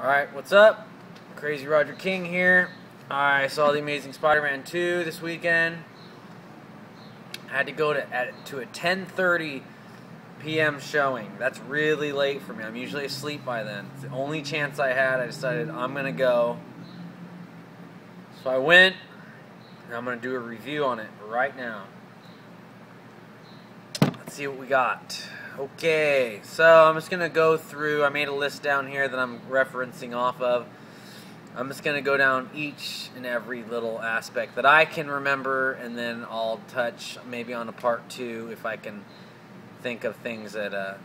Alright, what's up? Crazy Roger King here. I saw The Amazing Spider-Man 2 this weekend. I had to go to a 10:30 p.m. showing. That's really late for me. I'm usually asleep by then. It's the only chance I had. I decided I'm going to go. So I went, and I'm going to do a review on it right now. Let's see what we got. Okay, so I'm just going to go through. I made a list down here that I'm referencing off of. I'm just going to go down each and every little aspect that I can remember, and then I'll touch maybe on a part 2 if I can think of things that I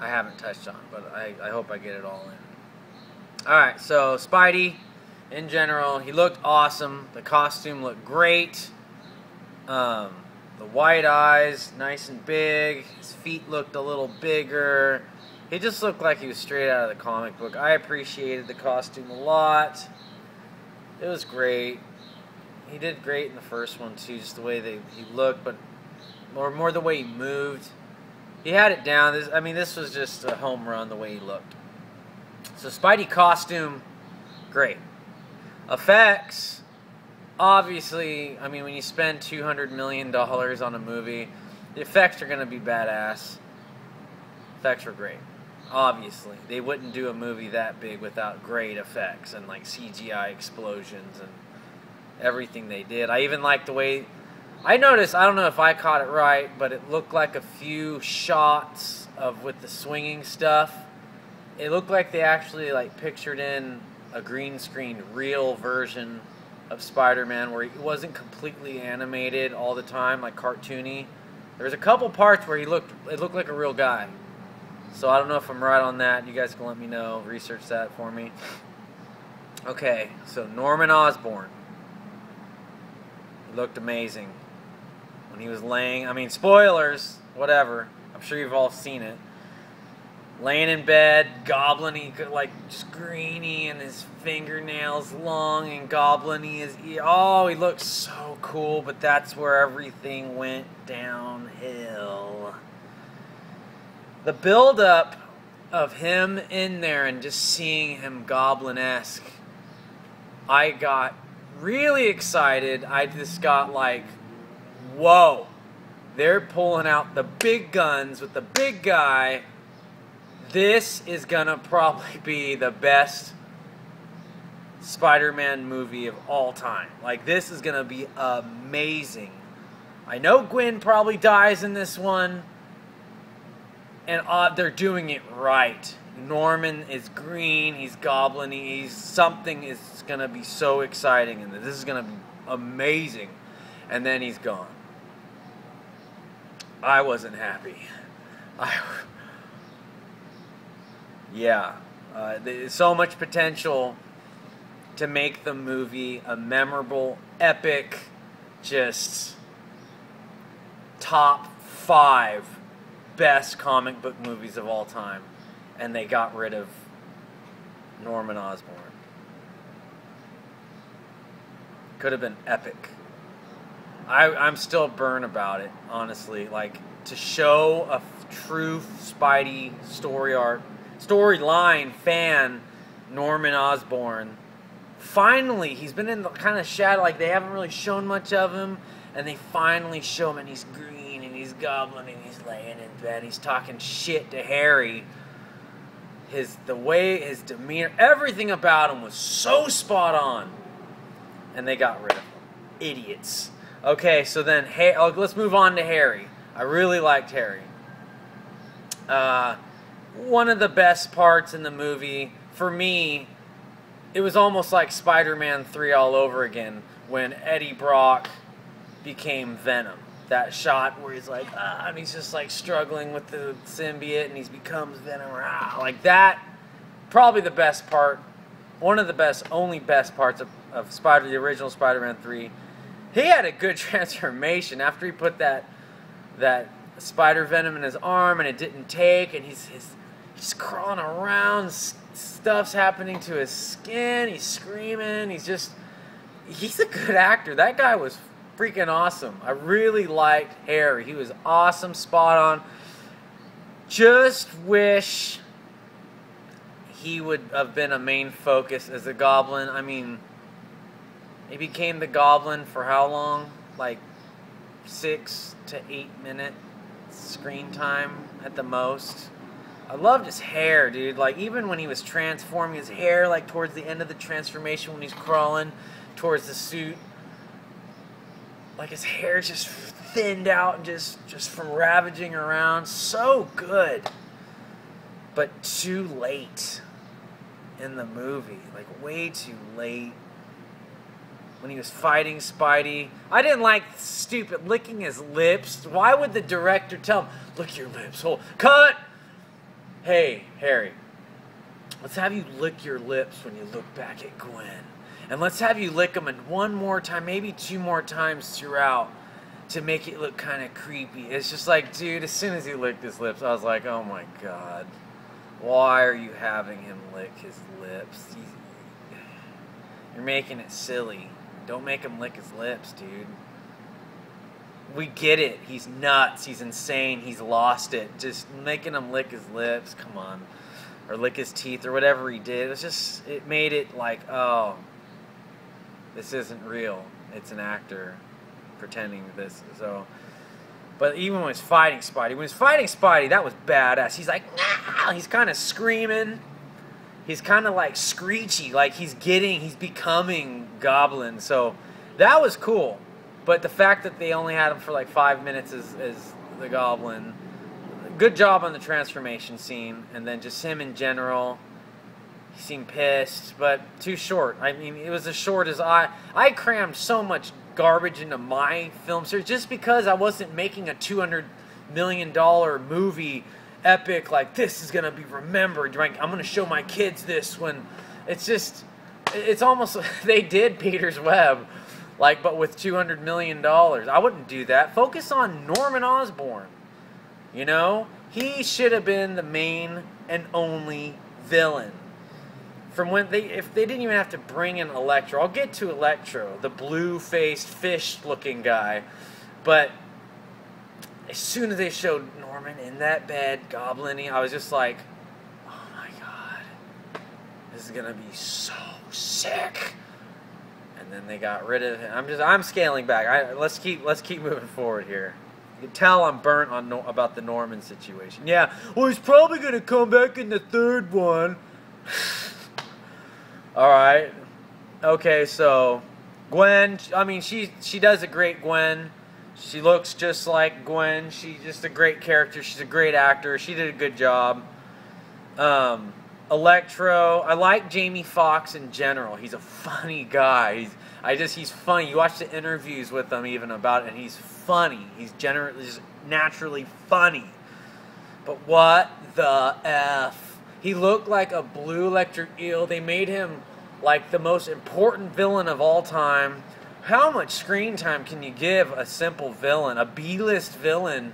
haven't touched on, but I hope I get it all in. Alright, so Spidey, in general, he looked awesome. The costume looked great. The white eyes, nice and big. His feet looked a little bigger. He just looked like he was straight out of the comic book. I appreciated the costume a lot. It was great. He did great in the first one too, just the way he looked, but more the way he moved. He had it down. This was just a home run the way he looked. So Spidey costume, great. Effects, obviously, when you spend $200 million on a movie, the effects are going to be badass. Effects were great. Obviously, they wouldn't do a movie that big without great effects and like CGI explosions and everything they did. I even liked the way I noticed. I don't know if I caught it right, but it looked like a few shots with the swinging stuff. It looked like they actually pictured in a green screen real version of Spider-Man where he wasn't completely animated all the time, like cartoony. There was a couple parts where it looked like a real guy. So I don't know if I'm right on that. You guys can let me know. Research that for me. Okay, so Norman Osborn. He looked amazing. When he was laying, spoilers, whatever. I'm sure you've all seen it. Laying in bed, goblin-y, just greeny, and his fingernails long and goblin-y. Oh, he looked so cool, but that's where everything went downhill. The build-up of him in there and just seeing him goblin-esque, I got really excited. I just got whoa. They're pulling out the big guns with the big guy. This is going to probably be the best Spider-Man movie of all time. This is going to be amazing. I know Gwen probably dies in this one. And they're doing it right. Norman is green. He's goblin-y. Something is going to be so exciting. And this is going to be amazing. And then he's gone. I wasn't happy. There's so much potential to make the movie a memorable, epic, just top 5 best comic book movies of all time, and they got rid of Norman Osborn. Could have been epic. I'm still burned about it, honestly. To show a true Spidey storyline fan, Norman Osborn. Finally, he's been in the kind of shadow. They haven't really shown much of him, and they finally show him, and he's green, and he's goblin, and he's laying in bed. He's talking shit to Harry. The way, his demeanor, everything about him was so spot on. And they got rid of him. Idiots. Okay, so then, let's move on to Harry. I really liked Harry. One of the best parts in the movie, for me, it was almost like Spider-Man 3 all over again when Eddie Brock became Venom. That shot where he's and he's just struggling with the symbiote and he becomes Venom. That, probably the best part, one of the only best parts of the original Spider-Man 3. He had a good transformation after he put that spider venom in his arm and it didn't take, and he's crawling around, stuff's happening to his skin, he's screaming, he's a good actor. That guy was freaking awesome. I really liked Harry. He was awesome, spot on. Just wish he would have been a main focus as a Goblin. I mean, he became the Goblin for how long? Like 6 to 8 minutes screen time at the most. I loved his hair, dude. Like, even when he was transforming, his hair, like, towards the end of the transformation when he's crawling towards the suit, like, his hair just thinned out and just from ravaging around. So good. But too late in the movie. Like, way too late. When he was fighting Spidey. I didn't like stupid licking his lips. Why would the director tell him, lick your lips? Hold. Cut! Hey, Harry, let's have you lick your lips when you look back at Gwen. And let's have you lick them one more time, maybe 2 more times throughout to make it look kind of creepy. It's just like, dude, as soon as he licked his lips, I was like, oh my God. Why are you having him lick his lips? You're making it silly. Don't make him lick his lips, dude. We get it. He's nuts. He's insane. He's lost it. Just making him lick his lips. Come on. Or lick his teeth or whatever he did. It made it like, oh, this isn't real. It's an actor pretending this. So, but even when he was fighting Spidey, that was badass. He's like, nah! He's kind of screaming. He's kind of like screechy. Like he's becoming Goblin. So that was cool. But the fact that they only had him for like 5 minutes as the Goblin, good job on the transformation scene, and then just him in general, he seemed pissed, but too short. I mean, it was as short as I crammed so much garbage into my film series just because I wasn't making a $200 million movie epic like this is going to be remembered. Right? I'm going to show my kids this when it's almost like they did Peter's Web. Like, but with $200 million. I wouldn't do that. Focus on Norman Osborn. You know? He should have been the main and only villain. If they didn't even have to bring in Electro. I'll get to Electro, the blue-faced, fish-looking guy. But as soon as they showed Norman in that bed, goblin-y, I was just like, oh my God. This is going to be so sick. And then they got rid of him. I'm scaling back. Let's keep moving forward here. You can tell I'm burnt on about the Norman situation. Yeah, well, he's probably gonna come back in the 3rd one. All right. Okay, so Gwen. I mean, she does a great Gwen. She looks just like Gwen. She's just a great character. She's a great actor. She did a good job. Electro, I like Jamie Foxx in general. He's a funny guy. He's funny. You watch the interviews with him even about it, and he's funny. He's just naturally funny. But what the F? He looked like a blue electric eel. They made him like the most important villain of all time. How much screen time can you give a simple villain, a B-list villain?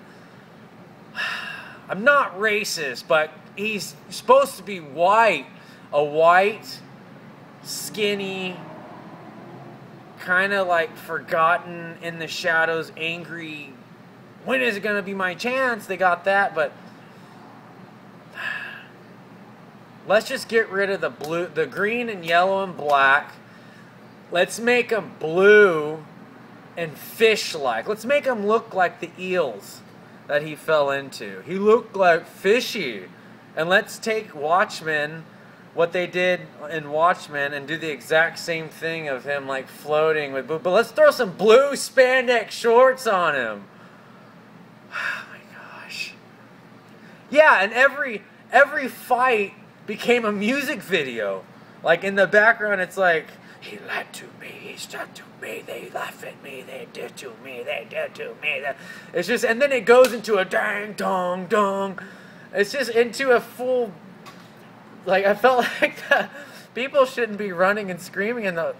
I'm not racist, but he's supposed to be white. A white, skinny, kind of like forgotten in the shadows, angry. When is it going to be my chance? They got that, but let's just get rid of the green and yellow and black. Let's make them blue and fish-like. Let's make them look like the eels that he fell into. He looked like fishy. And let's take Watchmen, what they did in Watchmen, and do the exact same thing of him like floating with blue. But let's throw some blue spandex shorts on him. Oh my gosh. Yeah, and every fight became a music video. Like in the background, it's like, he lied to me, he stuck to me, they laughed at me, they did to me, they did to me. It's just, and then it goes into a dang dong dong. It's just into a full, like, I felt like people shouldn't be running and screaming in the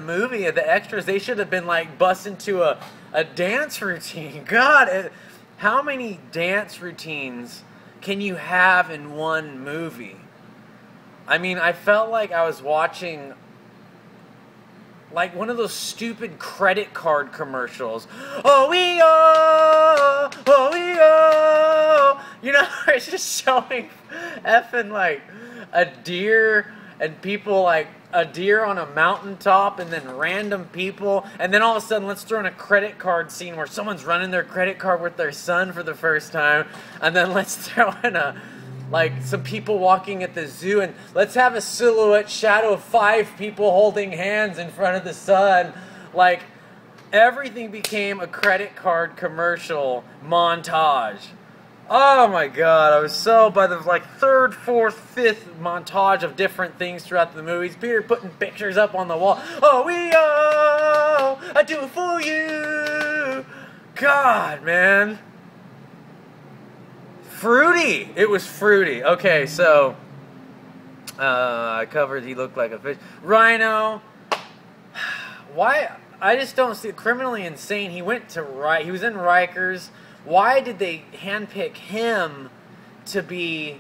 movie, the extras. They should have been like bust into a dance routine. God, how many dance routines can you have in one movie? I mean, I felt like I was watching like one of those stupid credit card commercials. Oh, we oh, you know, it's just showing effing like a deer and people like a deer on a mountaintop and then random people, and then all of a sudden let's throw in a credit card scene where someone's running their credit card with their son for the first time, and then let's throw in like some people walking at the zoo, and let's have a silhouette shadow of 5 people holding hands in front of the sun. Like, everything became a credit card commercial montage. Oh my god, I was so, by the like 3rd, 4th, 5th montage of different things throughout the movies, Peter putting pictures up on the wall. Oh, I do it for you. God, man. Fruity. It was fruity. Okay, so I covered he looked like a fish. Rhino. Why? I just don't see. Criminally Insane. He went to he was in Rikers. Why did they handpick him to be